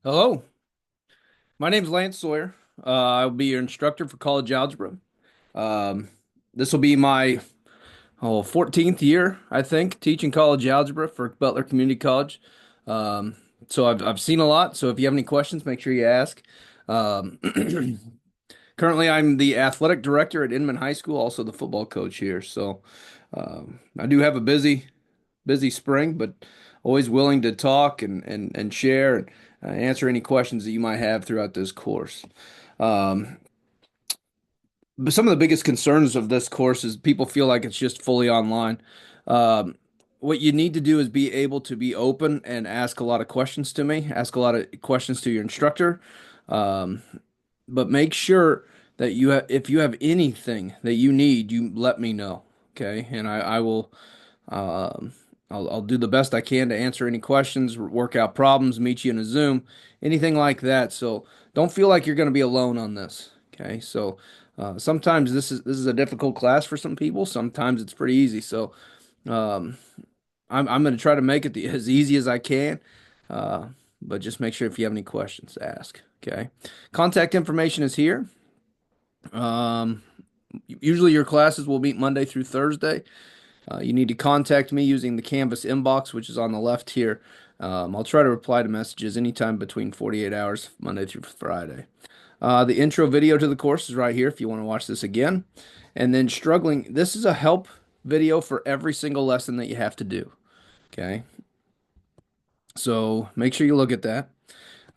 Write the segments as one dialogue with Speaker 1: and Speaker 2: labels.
Speaker 1: Hello, my name's Lance Sawyer. I'll be your instructor for college algebra. Um, this will be my 14th year, I think, teaching college algebra for Butler Community College. Um, so I've seen a lot. So if you have any questions, make sure you ask. Um, Currently, I'm the athletic director at Inman High School, also the football coach here. So I do have a busy spring, but always willing to talk and share and answer any questions that you might have throughout this course. Um, but some of the biggest concerns of this course is people feel like it's just fully online. Um, what you need to do is be able to be open and ask a lot of questions to me, ask a lot of questions to your instructor. Um, but make sure that if you have anything that you need, you let me know. Okay. And I will, um, I'll do the best I can to answer any questions, work out problems, meet you in a Zoom, anything like that. So don't feel like you're going to be alone on this. Okay. So, sometimes this is a difficult class for some people. Sometimes it's pretty easy. So, um, I'm going to try to make it as easy as I can. Uh, but just make sure if you have any questions, ask. Okay. Contact information is here. Um, Usually your classes will meet Monday through Thursday. You need to contact me using the Canvas inbox, which is on the left here. I'll try to reply to messages anytime between 48 hours, Monday through Friday. The intro video to the course is right here if you want to watch this again. And then struggling, this is a help video for every single lesson that you have to do. Okay. So make sure you look at that.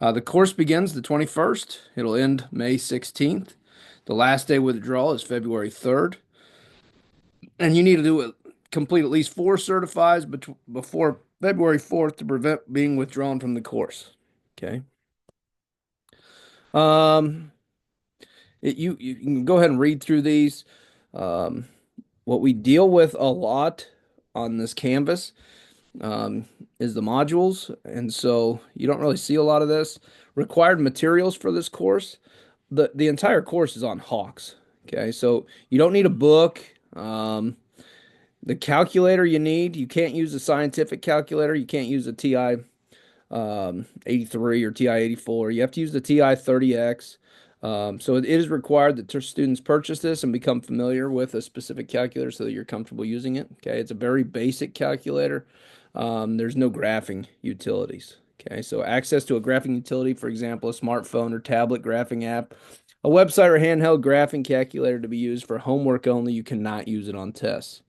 Speaker 1: The course begins the 21st. It'll end May 16th. The last day withdrawal is February 3rd. And you need to do it, complete at least four certifies before February 4th to prevent being withdrawn from the course. Okay. Um, you can go ahead and read through these. Um, what we deal with a lot on this Canvas is the modules, and so you don't really see a lot of this. Required materials for this course. The entire course is on Hawks. Okay, so you don't need a book. The calculator you need, you can't use a scientific calculator. You can't use a TI 83 or TI 84. You have to use the TI 30X. So it is required that students purchase this and become familiar with a specific calculator so that you're comfortable using it. Okay, it's a very basic calculator. There's no graphing utilities. Okay, so access to a graphing utility, for example, a smartphone or tablet graphing app, a website or handheld graphing calculator to be used for homework only. You cannot use it on tests.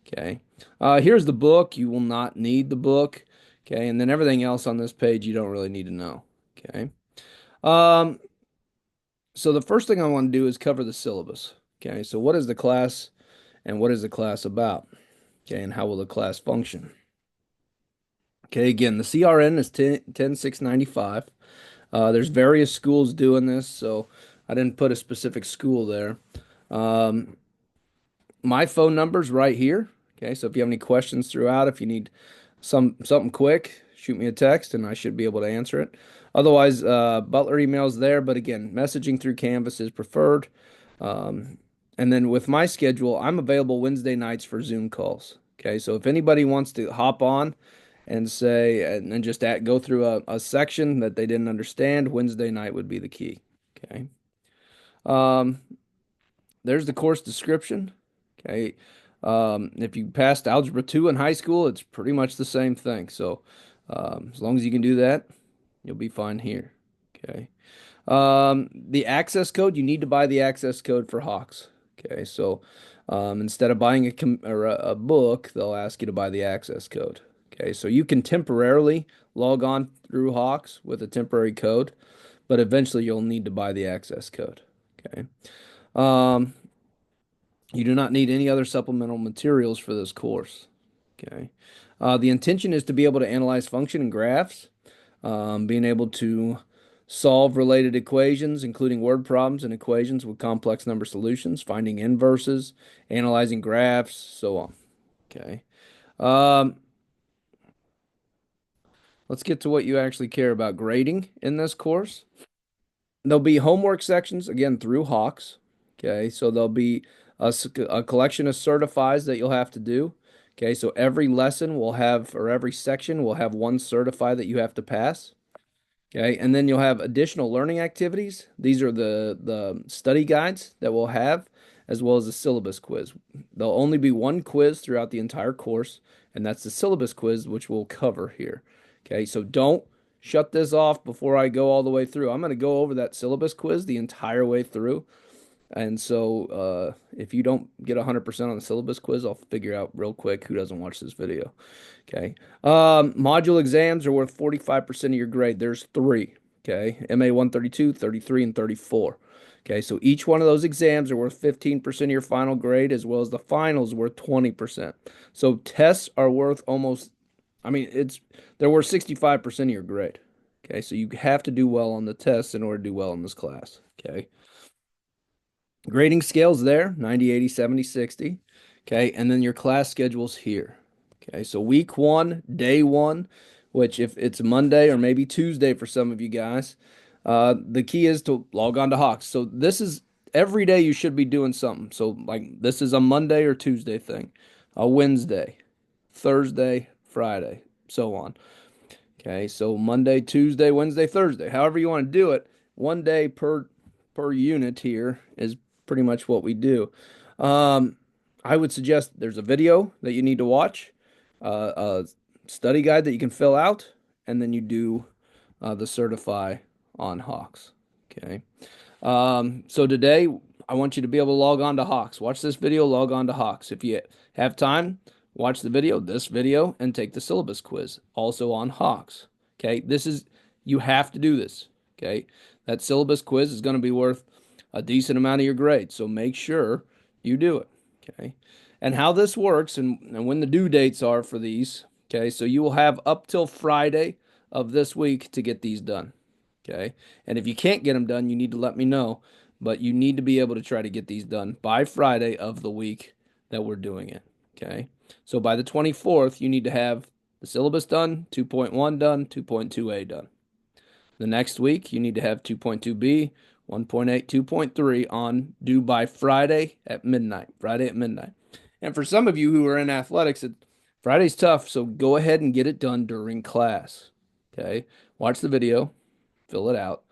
Speaker 1: Okay. Here's the book. You will not need the book. Okay. And then everything else on this page you don't really need to know. Okay. Um, so the first thing I want to do is cover the syllabus. Okay. So what is the class and what is the class about? Okay. And how will the class function? Okay. Again, the CRN is 10695. There's various schools doing this, so I didn't put a specific school there. Um, my phone number's right here. Okay, so if you have any questions throughout, if you need something quick, shoot me a text and I should be able to answer it. Otherwise, Butler email's there, but again, messaging through Canvas is preferred. Um, and then with my schedule, I'm available Wednesday nights for Zoom calls. Okay, so if anybody wants to hop on and say and just go through a section that they didn't understand, Wednesday night would be the key. Okay. Um, there's the course description. Okay. If you passed Algebra 2 in high school, it's pretty much the same thing. So, as long as you can do that, you'll be fine here. Okay. The access code, you need to buy the access code for Hawks. Okay. So, instead of buying a book, they'll ask you to buy the access code. Okay. So you can temporarily log on through Hawks with a temporary code, but eventually you'll need to buy the access code. Okay. Um, you do not need any other supplemental materials for this course. Okay. The intention is to be able to analyze function and graphs, being able to solve related equations, including word problems and equations with complex number solutions, finding inverses, analyzing graphs, so on. Okay. Um, let's get to what you actually care about grading in this course. There'll be homework sections again through Hawks. Okay, so there'll be a collection of certifies that you'll have to do. Okay, so every lesson will have, or every section will have one certify that you have to pass. Okay, and then you'll have additional learning activities. These are the study guides that we'll have, as well as the syllabus quiz. There'll only be one quiz throughout the entire course, and that's the syllabus quiz, which we'll cover here. Okay, so don't shut this off before I go all the way through. I'm going to go over that syllabus quiz the entire way through. And so, if you don't get 100% on the syllabus quiz, I'll figure out real quick who doesn't watch this video. Okay. Module exams are worth 45% of your grade. There's three. Okay. MA 132, 33, and 34. Okay. So each one of those exams are worth 15% of your final grade, as well as the finals worth 20%. So tests are worth almost, I mean, they're worth 65% of your grade. Okay. So you have to do well on the tests in order to do well in this class. Okay. Grading scales there 90, 80, 70, 60. Okay. And then your class schedule's here. Okay. So week one, day one, which if it's Monday or maybe Tuesday for some of you guys, the key is to log on to Hawks. So this is every day you should be doing something. So, like, this is a Monday or Tuesday thing, a Wednesday, Thursday, Friday, so on. Okay, so Monday, Tuesday, Wednesday, Thursday, however you want to do it, one day per unit here is pretty much what we do. Um, I would suggest there's a video that you need to watch, a study guide that you can fill out, and then you do the certify on Hawks. Okay. So today I want you to be able to log on to Hawks. Watch this video, log on to Hawks. If you have time, watch the video, this video, and take the syllabus quiz, also on Hawks. Okay, you have to do this. Okay, that syllabus quiz is going to be worth a decent amount of your grade, so make sure you do it. Okay, and how this works and when the due dates are for these. Okay, so you will have up till Friday of this week to get these done. Okay. And if you can't get them done, you need to let me know. But you need to be able to try to get these done by Friday of the week that we're doing it. Okay. So by the 24th, you need to have the syllabus done, 2.1 done, 2.2a done. The next week, you need to have 2.2b, 1.8, 2.3 on due by Friday at midnight. Friday at midnight. And for some of you who are in athletics, Friday's tough, so go ahead and get it done during class. Okay. Watch the video, fill it out,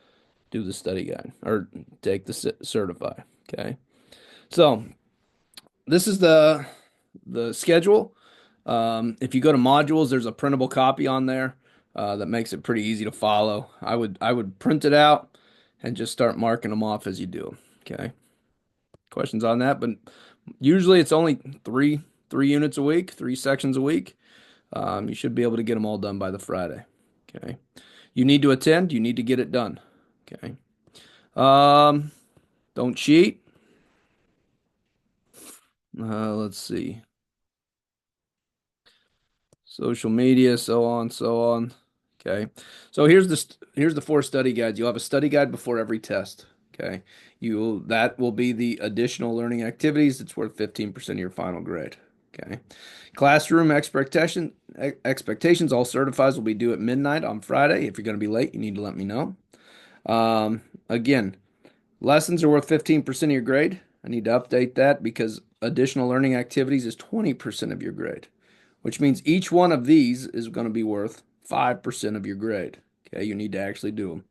Speaker 1: do the study guide, or take the certify. Okay. So this is the schedule. If you go to modules, there's a printable copy on there that makes it pretty easy to follow. I would print it out and just start marking them off as you do them. Okay. Questions on that? But usually it's only three units a week, three sections a week. You should be able to get them all done by the Friday. Okay. You need to attend. You need to get it done. Okay. Um, don't cheat. Let's see. Social media, so on, so on. Okay. So here's the four study guides. You'll have a study guide before every test. Okay. That will be the additional learning activities. It's worth 15% of your final grade. Okay. Classroom expectations. All certifies will be due at midnight on Friday. If you're going to be late, you need to let me know. Again, lessons are worth 15% of your grade. I need to update that because additional learning activities is 20% of your grade, which means each one of these is going to be worth 5% of your grade. Okay, you need to actually do them.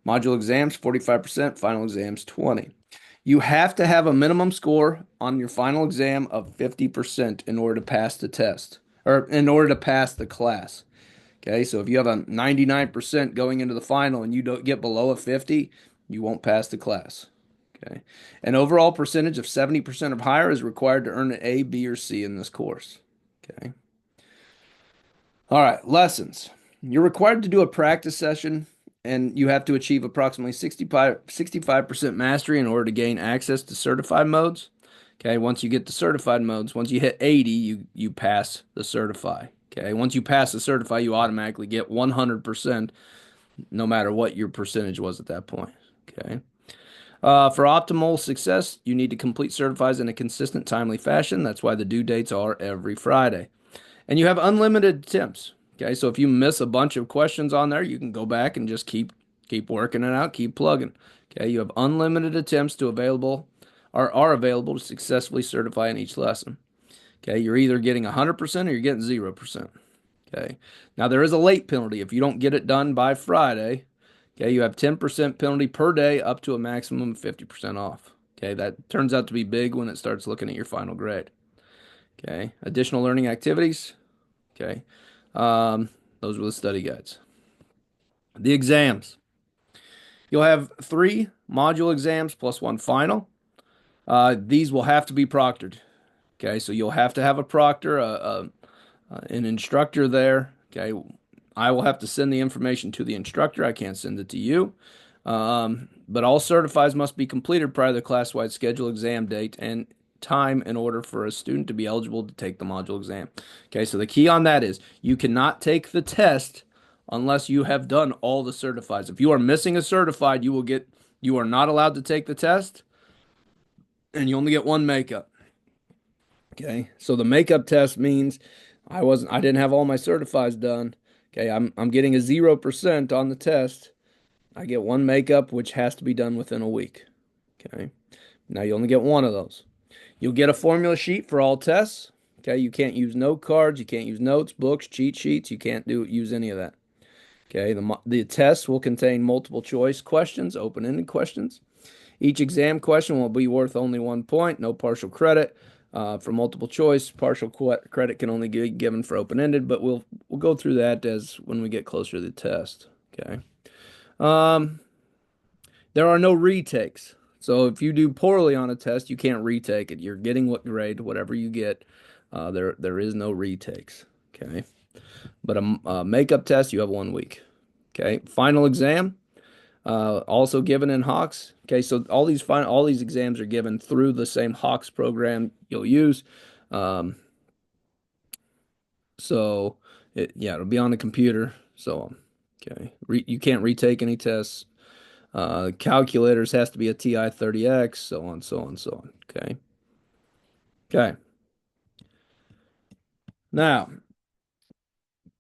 Speaker 1: Module exams, 45%, final exams, 20. You have to have a minimum score on your final exam of 50% in order to pass the test or in order to pass the class. Okay, so if you have a 99% going into the final and you don't get below a 50, you won't pass the class. Okay, an overall percentage of 70% or higher is required to earn an A, B, or C in this course. Okay. All right, lessons. You're required to do a practice session and you have to achieve approximately 65% mastery in order to gain access to certified modes. Okay, once you get to certified modes, once you hit 80, you pass the certify. Okay, once you pass the certify, you automatically get 100% no matter what your percentage was at that point. Okay. For optimal success, you need to complete certifies in a consistent, timely fashion. That's why the due dates are every Friday. And you have unlimited attempts. Okay, so if you miss a bunch of questions on there, you can go back and just keep working it out, keep plugging. Okay, you have unlimited attempts to available or are available to successfully certify in each lesson. Okay, you're either getting 100% or you're getting 0%. Okay, now there is a late penalty. If you don't get it done by Friday, Okay, you have 10% penalty per day up to a maximum of 50% off. Okay, that turns out to be big when it starts looking at your final grade. Okay, additional learning activities. Okay, um, those were the study guides. The exams. You'll have three module exams plus one final. These will have to be proctored. Okay, so you'll have to have a proctor, an instructor there. Okay, I will have to send the information to the instructor. I can't send it to you. But all certifies must be completed prior to the class-wide schedule exam date and time in order for a student to be eligible to take the module exam. Okay, so the key on that is you cannot take the test unless you have done all the certifies. If you are missing a certified, you are not allowed to take the test and you only get one makeup. Okay. So the makeup test means I didn't have all my certifies done. Okay, I'm getting a 0% on the test. I get one makeup, which has to be done within a week. Okay. Now you only get one of those. You'll get a formula sheet for all tests. Okay, you can't use note cards, you can't use notes, books, cheat sheets, you can't use any of that. Okay, the test will contain multiple choice questions, open-ended questions. Each exam question will be worth only 1 point, no partial credit. For multiple choice, partial credit can only be given for open-ended, but we'll go through that as when we get closer to the test. Okay. Um, there are no retakes. So if you do poorly on a test, you can't retake it. You're getting what grade, whatever you get. There is no retakes. Okay. But a makeup test, you have 1 week. Okay. Final exam. Also given in Hawks. Okay, so all these exams are given through the same Hawks program you'll use. Um, so it'll be on the computer. So okay, you can't retake any tests. Calculators has to be a TI 30X, so on, so on, so on. Okay. Okay. Now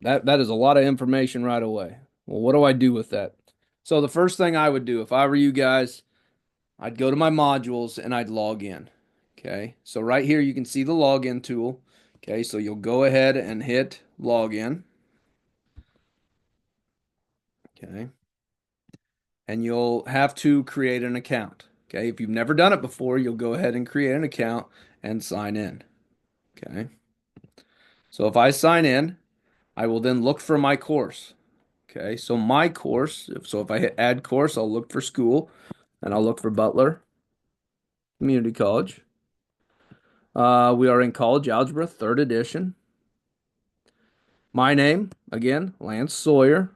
Speaker 1: that is a lot of information right away. Well, what do I do with that? So the first thing I would do if I were you guys, I'd go to my modules and I'd log in. Okay, so right here you can see the login tool. Okay, so you'll go ahead and hit login. Okay, and you'll have to create an account. Okay, if you've never done it before, you'll go ahead and create an account and sign in. Okay, so if I sign in, I will then look for my course. Okay, so my course, so if I hit add course, I'll look for school and I'll look for Butler Community College. We are in College Algebra, third edition. My name, again, Lance Sawyer.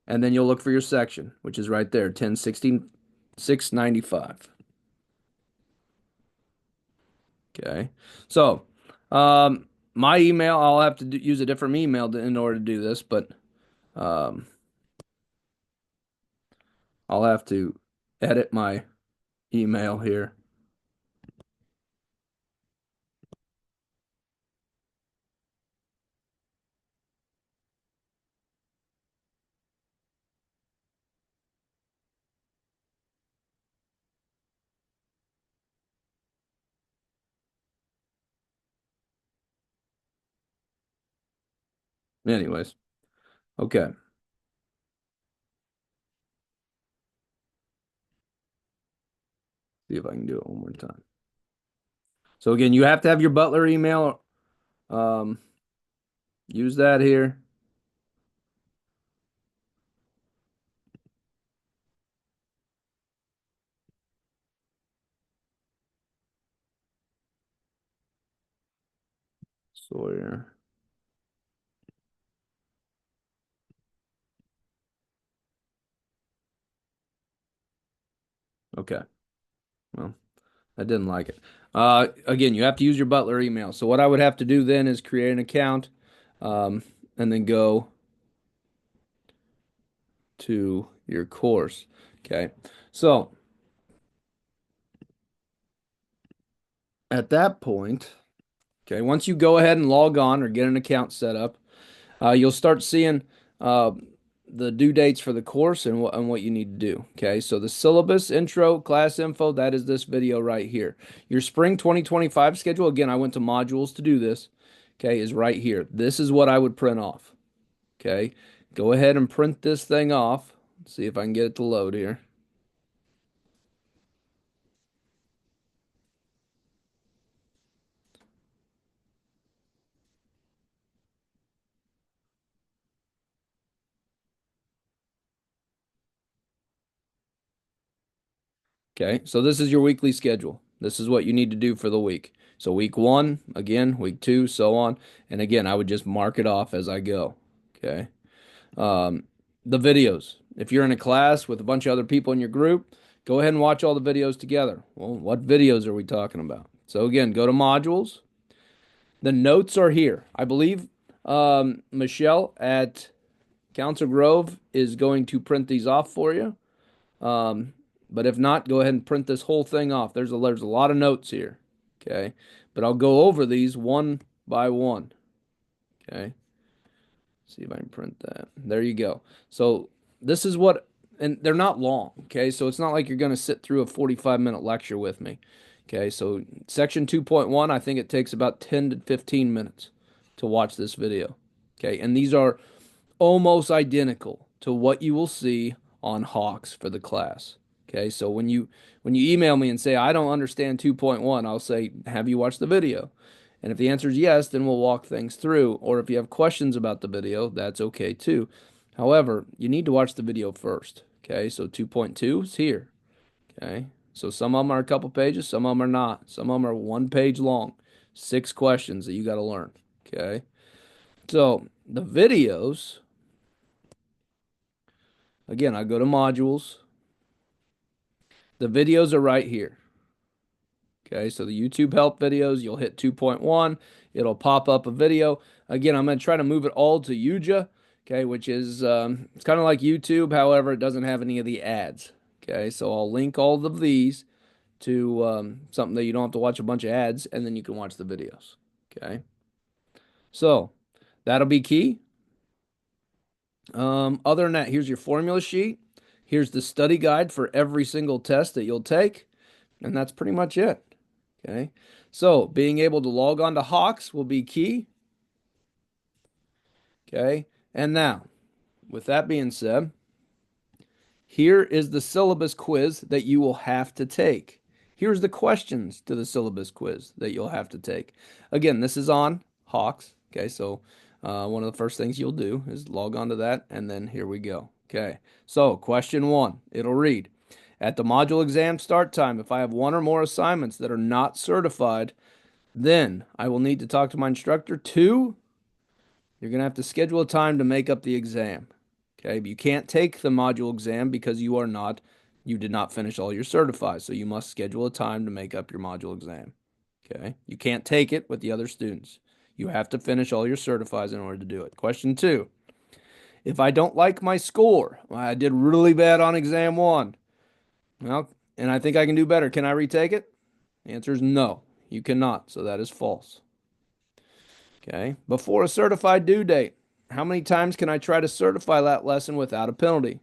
Speaker 1: And then you'll look for your section, which is right there, 1016 695. Okay. So, my email, I'll have to use a different email in order to do this, but um, I'll have to edit my email here. Anyways, okay. See if I can do it one more time. So again, you have to have your Butler email. Um, use that here. Sawyer. Okay. Well, I didn't like it. Again, you have to use your Butler email. So what I would have to do then is create an account, um, and then go to your course. Okay. So at that point, okay, once you go ahead and log on or get an account set up, you'll start seeing uh, the due dates for the course and what you need to do. Okay, so the syllabus, intro, class info, that is this video right here. Your spring 2025 schedule, again, I went to modules to do this, okay, is right here. This is what I would print off. Okay, Go ahead and print this thing off. See if I can get it to load here. Okay, so this is your weekly schedule. This is what you need to do for the week. So week one, again, week two, so on. And again, I would just mark it off as I go. Okay. Um, the videos. If you're in a class with a bunch of other people in your group, go ahead and watch all the videos together. Well, what videos are we talking about? So again, go to modules. The notes are here. I believe Michelle at Council Grove is going to print these off for you. Um, but if not, go ahead and print this whole thing off. There's a lot of notes here. Okay. But I'll go over these one by one. Okay. See if I can print that. There you go. So this is what, and they're not long. Okay. So it's not like you're going to sit through a 45-minute lecture with me. Okay. So section 2.1, I think it takes about 10 to 15 minutes to watch this video. Okay. And these are almost identical to what you will see on Hawks for the class. Okay, so when you email me and say I don't understand 2.1, I'll say, have you watched the video? And if the answer is yes, then we'll walk things through. Or if you have questions about the video, that's okay too. However, you need to watch the video first. Okay, so 2.2 is here. Okay, so some of them are a couple pages, some of them are not. Some of them are 1 page long. 6 questions that you got to learn. Okay, so the videos. Again, I go to modules. The videos are right here. Okay, so the YouTube help videos, you'll hit 2.1. It'll pop up a video. Again, I'm going to try to move it all to Yuja, okay, which is it's kind of like YouTube. However, it doesn't have any of the ads. Okay, so I'll link all of these to something that you don't have to watch a bunch of ads, and then you can watch the videos. Okay, so that'll be key. Other than that, here's your formula sheet. Here's the study guide for every single test that you'll take. And that's pretty much it. Okay. So being able to log on to Hawks will be key. Okay. And now, with that being said, here is the syllabus quiz that you will have to take. Here's the questions to the syllabus quiz that you'll have to take. Again, this is on Hawks. Okay. So one of the first things you'll do is log on to that. And then here we go. Okay. So question one, it'll read, at the module exam start time, if I have one or more assignments that are not certified, then I will need to talk to my instructor. Two, you're going to have to schedule a time to make up the exam. Okay, but you can't take the module exam because you did not finish all your certifies. So you must schedule a time to make up your module exam. Okay, you can't take it with the other students. You have to finish all your certifies in order to do it. Question two, if I don't like my score, I did really bad on exam one. Well, and I think I can do better. Can I retake it? The answer is no, you cannot. So that is false. Okay. Before a certified due date, how many times can I try to certify that lesson without a penalty?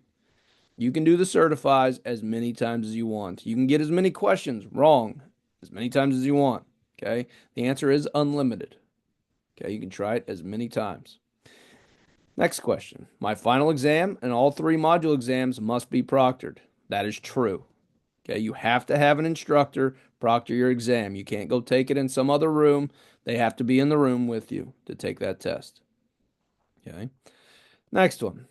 Speaker 1: You can do the certifies as many times as you want. You can get as many questions wrong as many times as you want. Okay. The answer is unlimited. Okay. You can try it as many times. Next question. My final exam and all 3 module exams must be proctored. That is true. Okay, you have to have an instructor proctor your exam. You can't go take it in some other room. They have to be in the room with you to take that test. Okay. Next one.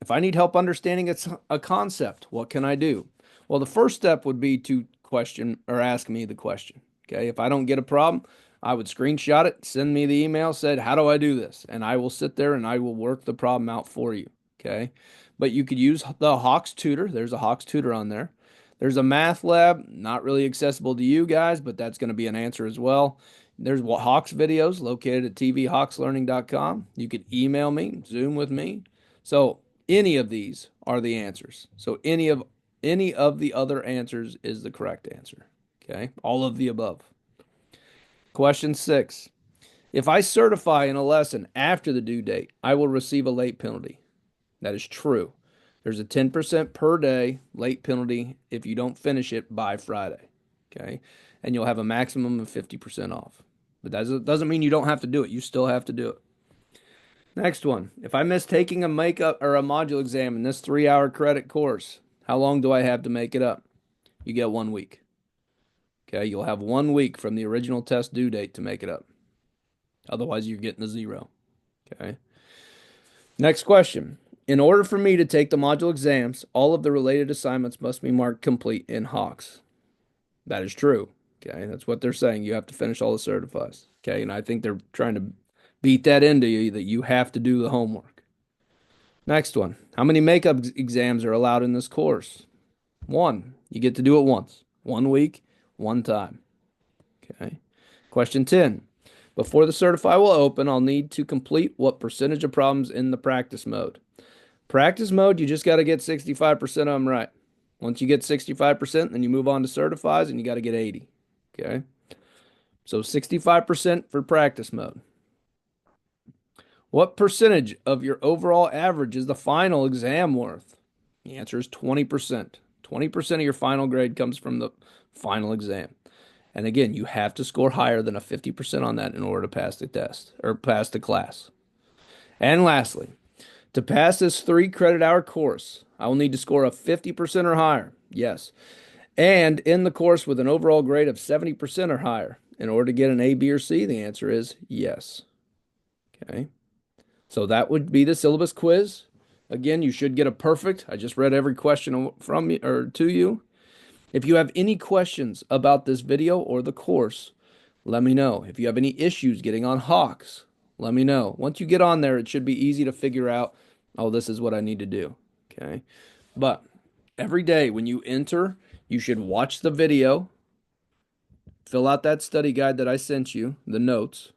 Speaker 1: If I need help understanding a concept, what can I do? Well, the first step would be to question or ask me the question. Okay. If I don't get a problem, I would screenshot it, send me the email, said, how do I do this? And I will sit there and I will work the problem out for you. Okay. But you could use the Hawks tutor. There's a Hawks tutor on there. There's a math lab, not really accessible to you guys, but that's going to be an answer as well. There's Hawks videos located at tvhawkslearning.com. You could email me, Zoom with me. So any of these are the answers. So any of the other answers is the correct answer. Okay? All of the above. Question 6. If I certify in a lesson after the due date, I will receive a late penalty. That is true. There's a 10% per day late penalty if you don't finish it by Friday. Okay? And you'll have a maximum of 50% off. But that doesn't mean you don't have to do it. You still have to do it. Next one. If I miss taking a makeup or a module exam in this 3 hour credit course, how long do I have to make it up? You get 1 week. Okay, you'll have 1 week from the original test due date to make it up. Otherwise, you're getting a zero. Okay. Next question. In order for me to take the module exams, all of the related assignments must be marked complete in Hawks. That is true. Okay, that's what they're saying. You have to finish all the certifies. Okay, and I think they're trying to beat that into you that you have to do the homework. Next one. How many makeup exams are allowed in this course? One. You get to do it once. 1 week, one time. Okay. Question 10. Before the certify will open, I'll need to complete what percentage of problems in the practice mode? Practice mode, you just got to get 65% of them right. Once you get 65%, then you move on to certifies and you got to get 80. Okay. So 65% for practice mode. What percentage of your overall average is the final exam worth? The answer is 20%. 20% of your final grade comes from the final exam. And again, you have to score higher than a 50% on that in order to pass the test or pass the class. And lastly, to pass this 3 credit hour course, I will need to score a 50% or higher. Yes. And in the course with an overall grade of 70% or higher. In order to get an A, B, or C, the answer is yes. Okay. So that would be the syllabus quiz. Again, you should get a perfect. I just read every question from you or to you. If you have any questions about this video or the course, let me know. If you have any issues getting on Hawks, let me know. Once you get on there, it should be easy to figure out, oh, this is what I need to do. Okay. But every day when you enter, you should watch the video, fill out that study guide that I sent you, the notes,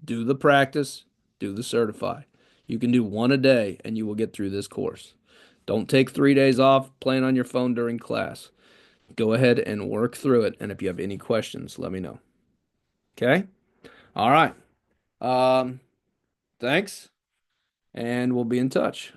Speaker 1: do the practice, do the certify. You can do one a day and you will get through this course. Don't take 3 days off playing on your phone during class. Go ahead and work through it. And if you have any questions, let me know. Okay? All right. Um, thanks, and we'll be in touch.